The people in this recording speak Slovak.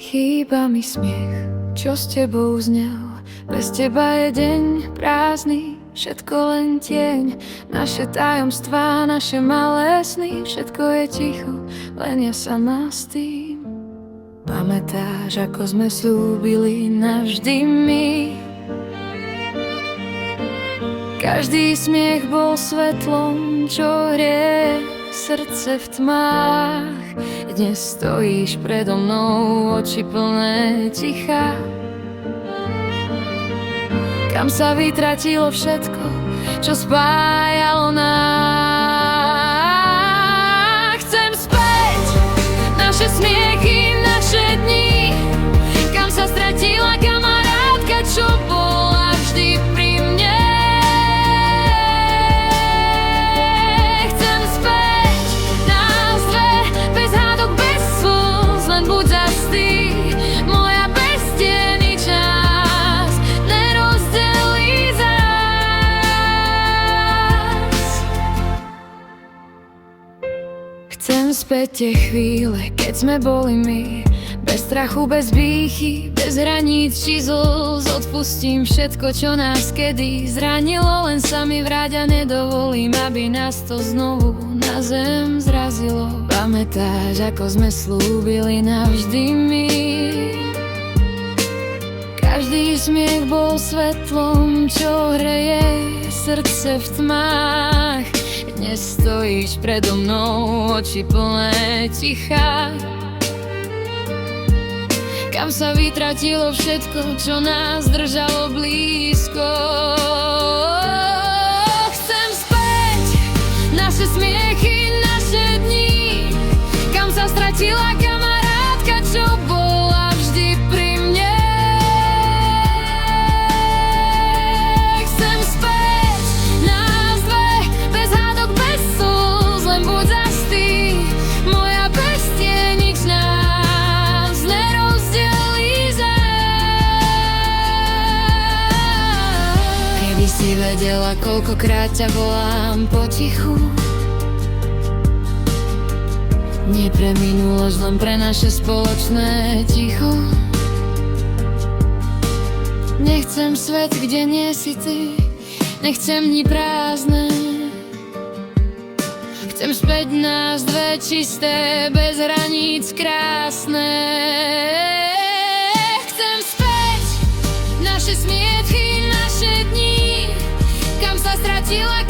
Chýba mi smiech, čo s tebou znel. Bez teba je deň prázdny, všetko len tieň. Naše tajomstvá, naše malé sny, všetko je ticho, len ja sama s tým. Pamätáš, ako sme slúbili navždy my? Každý smiech bol svetlom, čo hrie srdce v tmách. Dnes stojíš predo mnou, oči plné ticha. Kam sa vytratilo všetko, čo spájalo nás? Chcem späť naše smiechy, naše dni. Kam sa stratila kamarátka, čo bola vždy pri mne? Chcem späť nás dve, bez hádok, bez slz, len buď zastý. Moja bestie nič nás nerozdelí zás. Chcem späť tie chvíle, keď sme boli my, bez strachu, bez výchy, bez hraníc či zlz. Odpustím všetko, čo nás kedy zranilo, len sa mi vráť a nedovolím, aby nás to znovu na zem zrazilo. Pamätáš, ako sme slúbili navždy my? Každý smiech bol svetlom, čo hreje srdce v tmách. Dnes stojíš predo mnou, oči plné ticha. Kam sa vytratilo všetko, čo nás držalo blízko? Chcem späť naše smiechy, naše dni. Kam sa stratila kamarátka, čo bola vždy pri mne? Chcem späť nás dve, bez hádok, bez slz, len buď zastý. Moja bestie nič nás nerozdelí zás. Keby si vedela, koľkokrát ťa volám potichu, nie pre minulosť, len pre naše spoločné ticho. Nechcem svet, kde nie si ty, nechcem dni prázdne. Chcem späť nás dve, čisté, bez hraníc, krásne. Chcem späť naše smiechy, naše dni. Kam sa stratila